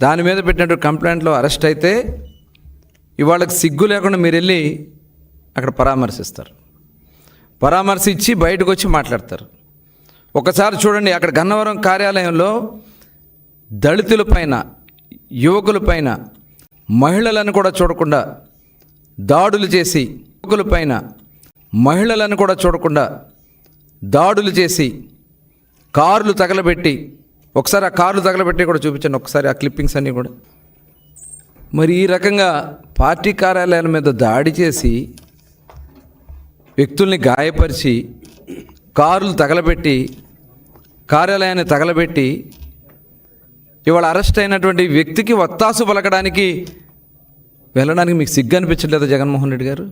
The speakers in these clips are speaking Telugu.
దాని మీద పెట్టినటువంటి కంప్లైంట్లో అరెస్ట్ అయితే ఇవాళకి సిగ్గు లేకుండా మీరు వెళ్ళి అక్కడ పరామర్శిస్తారు. పరామర్శ ఇచ్చి బయటకు వచ్చి మాట్లాడతారు. ఒకసారి చూడండి, అక్కడ గన్నవరం కార్యాలయంలో దళితులపైన, యువకులపైన, మహిళలను కూడా చూడకుండా దాడులు చేసి, యువకులపైన మహిళలను కూడా చూడకుండా దాడులు చేసి కార్లు తగలబెట్టి, ఒకసారి ఆ కార్లు తగలబెట్టి కూడా చూపించండి, ఒకసారి ఆ క్లిప్పింగ్స్ అన్నీ కూడా. మరి ఈ రకంగా పార్టీ కార్యాలయాల మీద దాడి చేసి వ్యక్తుల్ని గాయపరిచి కార్లు తగలబెట్టి కార్యాలయాన్ని తగలబెట్టి ఇవాళ అరెస్ట్ అయినటువంటి వ్యక్తికి వత్తాసు పలకడానికి వెళ్ళడానికి మీకు సిగ్గు అనిపించట్లేదా జగన్మోహన్ రెడ్డి గారు?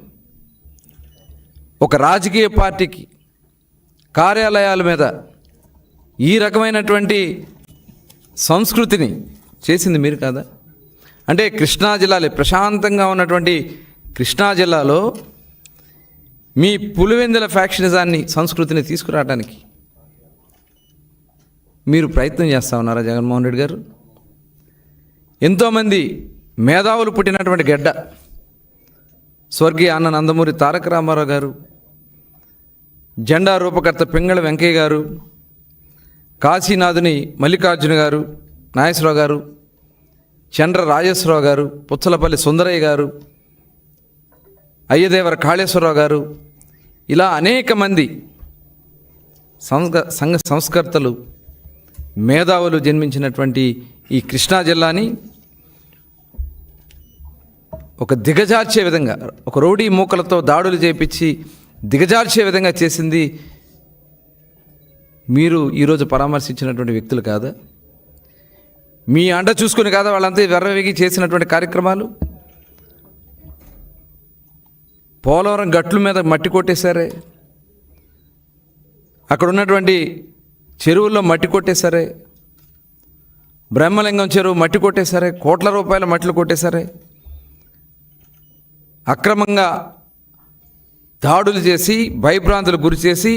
ఒక రాజకీయ పార్టీకి కార్యాలయాల మీద ఈ రకమైనటువంటి సంస్కృతిని చేసింది మీరు కాదా? అంటే కృష్ణా జిల్లాలో, ప్రశాంతంగా ఉన్నటువంటి కృష్ణా జిల్లాలో మీ పులివెందుల ఫ్యాక్షనిజాన్ని, సంస్కృతిని తీసుకురావడానికి మీరు ప్రయత్నం చేస్తూ ఉన్నారా జగన్మోహన్ రెడ్డి గారు? ఎంతోమంది మేధావులు పుట్టినటువంటి గడ్డ స్వర్గీయ అన్న నందమూరి తారక రామారావు గారు, జెండా రూపకర్త పింగళ వెంకయ్య గారు, కాశీనాథుని మల్లికార్జున గారు, నాగేశ్వరరావు గారు, చంద్ర రాజేశ్వరరావు గారు, పుచ్చలపల్లి సుందరయ్య గారు, అయ్యదేవర కాళేశ్వరరావు గారు, ఇలా అనేక మంది సంఘ సంస్కర్తలు, మేధావులు జన్మించినటువంటి ఈ కృష్ణా జిల్లాని ఒక దిగజార్చే విధంగా, ఒక రౌడీ మూకలతో దాడులు చేపించి దిగజార్చే విధంగా చేసింది మీరు ఈరోజు పరామర్శించినటువంటి వ్యక్తులు కాదా? మీ అండ చూసుకుని కాదా వాళ్ళంతా వెర్రవేగి చేసినటువంటి కార్యక్రమాలు? పోలవరం గట్ల మీద మట్టి కొట్టేశారే, అక్కడ ఉన్నటువంటి చెరువుల్లో మట్టి కొట్టేశారే, బ్రహ్మలింగం చెరువు మట్టి కొట్టేశారే, కోట్ల రూపాయల మట్టిలు కొట్టేశారే, అక్రమంగా దాడులు చేసి భయభ్రాంతులు గురి చేసి,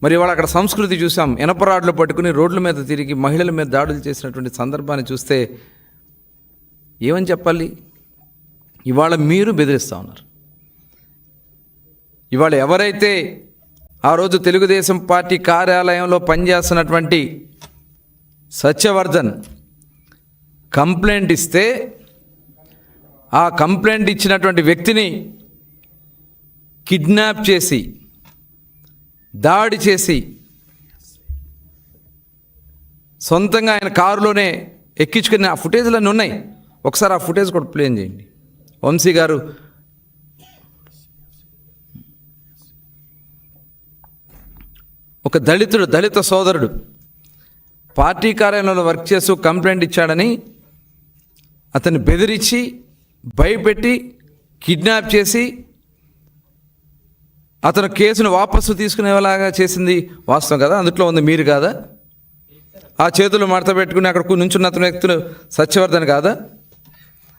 మరి ఇవాళ అక్కడ సంస్కృతి చూసాం. ఇనపరాడ్లు పట్టుకుని రోడ్ల మీద తిరిగి మహిళల మీద దాడులు చేసినటువంటి సందర్భాన్ని చూస్తే ఏమని చెప్పాలి? ఇవాళ మీరు బెదిరిస్తూ ఉన్నారు. ఇవాళ ఎవరైతే ఆ రోజు తెలుగుదేశం పార్టీ కార్యాలయంలో పనిచేస్తున్నటువంటి సత్యవర్ధన్ కంప్లైంట్ ఇస్తే, ఆ కంప్లైంట్ ఇచ్చినటువంటి వ్యక్తిని కిడ్నాప్ చేసి, దాడి చేసి, సొంతంగా ఆయన కారులోనే ఎక్కించుకుని ఆ ఫుటేజ్లన్నీ ఉన్నాయి. ఒకసారి ఆ ఫుటేజ్ కూడా ప్లే చేయండి. వంశీ గారు ఒక దళిత సోదరుడు పార్టీ కార్యాలయంలో వర్క్ చేస్తూ కంప్లైంట్ ఇచ్చాడని అతన్ని బెదిరించి, భయపెట్టి, కిడ్నాప్ చేసి అతను కేసును వాపసు తీసుకునేలాగా చేసింది వాస్తవం కదా? అందులో ఉంది మీరు కాదా? ఆ చేతులు మడత పెట్టుకుని అక్కడ నుంచున్న అతని వ్యక్తులు సత్యవర్ధన్ కాదా?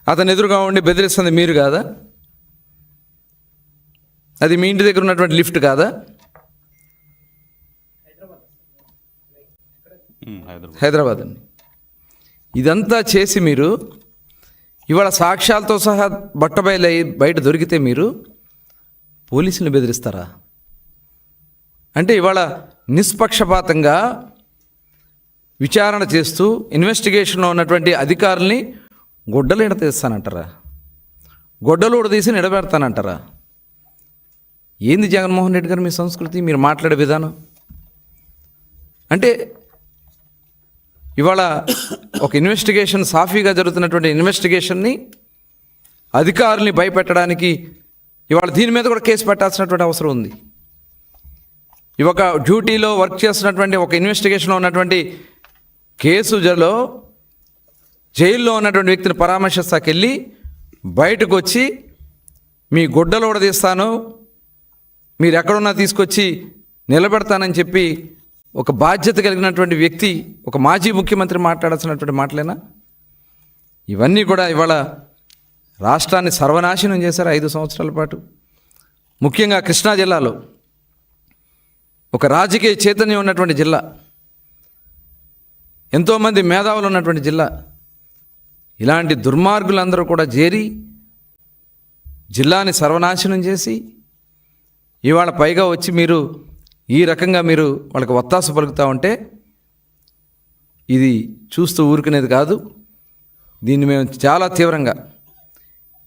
అతను ఎదురుగా ఉండి బెదిరిస్తుంది మీరు కాదా? అది మీ ఇంటి దగ్గర ఉన్నటువంటి లిఫ్ట్ కాదా? హైదరాబాద్ అండి. ఇదంతా చేసి మీరు ఇవాళ సాక్ష్యాలతో సహా బట్టబయలు బయట దొరికితే మీరు పోలీసులను బెదిరిస్తారా? అంటే ఇవాళ నిష్పక్షపాతంగా విచారణ చేస్తూ ఇన్వెస్టిగేషన్లో ఉన్నటువంటి అధికారుల్ని గొడ్డలు ఎడతీస్తానంటారా? గొడ్డలు ఉడదీసి నిలబెడతానంటారా? ఏంది జగన్మోహన్ రెడ్డి గారు మీ సంస్కృతి, మీరు మాట్లాడే విధానం? అంటే ఇవాళ ఒక ఇన్వెస్టిగేషన్, సాఫీగా జరుగుతున్నటువంటి ఇన్వెస్టిగేషన్ని అధికారుల్ని భయపెట్టడానికి ఇవాళ దీని మీద కూడా కేసు పెట్టాల్సినటువంటి అవసరం ఉంది. ఒక డ్యూటీలో వర్క్ చేస్తున్నటువంటి, ఒక ఇన్వెస్టిగేషన్లో ఉన్నటువంటి కేసులో జైల్లో ఉన్నటువంటి వ్యక్తిని పరామర్శిస్తాకెళ్ళి బయటకు వచ్చి మీ గుడ్డలు ఊడదీస్తాను, మీరు ఎక్కడున్నా తీసుకొచ్చి నిలబెడతానని చెప్పి ఒక బాధ్యత కలిగినటువంటి వ్యక్తి, ఒక మాజీ ముఖ్యమంత్రి మాట్లాడాల్సినటువంటి మాటలేనా ఇవన్నీ? కూడా ఇవాళ రాష్ట్రాన్ని సర్వనాశనం చేశారు 5 సంవత్సరాల పాటు. ముఖ్యంగా కృష్ణా జిల్లాలో ఒక రాజకీయ చైతన్యం ఉన్నటువంటి జిల్లా, ఎంతోమంది మేధావులు ఉన్నటువంటి జిల్లా, ఇలాంటి దుర్మార్గులందరూ కూడా చేరి జిల్లాని సర్వనాశనం చేసి ఇవాళ పైగా వచ్చి మీరు ఈ రకంగా మీరు వాళ్ళకి ఒత్తాసు పలుకుతూ ఉంటే ఇది చూస్తూ ఊరుకునేది కాదు. దీన్ని మేము చాలా తీవ్రంగా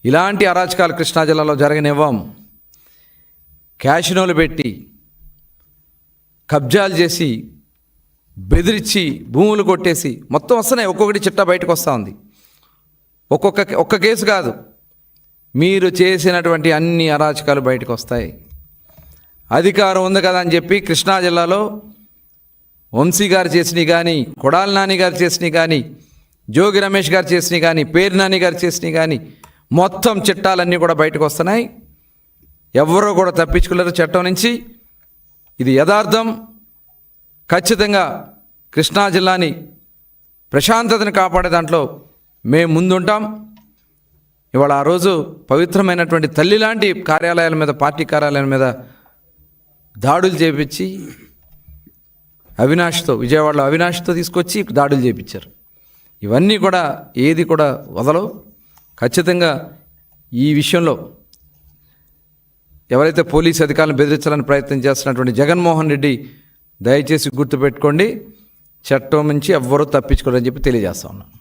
ఇలాంటి అరాచకాలు కృష్ణా జిల్లాలో జరగనివ్వం. క్యాషినోలు పెట్టి కబ్జాలు చేసి బెదిరించి భూములు కొట్టేసి మొత్తం వస్తున్నాయి. ఒక్కొక్కటి చిట్టా బయటకు వస్తూ ఉంది. ఒక్క కేసు కాదు, మీరు చేసినటువంటి అన్ని అరాచకాలు బయటకు వస్తాయి. అధికారం ఉంది కదా అని చెప్పి కృష్ణా జిల్లాలో వంశీ గారు చేసినవి కానీ, కొడాలి నాని గారు చేసినవి కానీ, జోగి రమేష్ గారు చేసినవి కానీ, పేరు నాని గారు చేసినవి కానీ మొత్తం చట్టాలన్నీ కూడా బయటకు వస్తున్నాయి. ఎవరో కూడా తప్పించుకోలేరు చట్టం నుంచి. ఇది యథార్థం. ఖచ్చితంగా కృష్ణా జిల్లాని ప్రశాంతతను కాపాడే దాంట్లో మేము ముందుంటాం. ఇవాళ ఆ రోజు పవిత్రమైనటువంటి తల్లి లాంటి కార్యాలయాల మీద, పార్టీ కార్యాలయాల మీద దాడులు చేపించి అవినాష్తో, విజయవాడలో అవినాష్తో తీసుకొచ్చి దాడులు చేపించారు. ఇవన్నీ కూడా ఏది కూడా వదలవు. ఖచ్చితంగా ఈ విషయంలో ఎవరైతే పోలీసు అధికారులను బెదిరించాలని ప్రయత్నం చేస్తున్నటువంటి జగన్మోహన్ రెడ్డి దయచేసి గుర్తుపెట్టుకోండి, చట్టం నుంచి ఎవ్వరూ తప్పించుకోరని చెప్పి తెలియజేస్తా ఉన్నాను.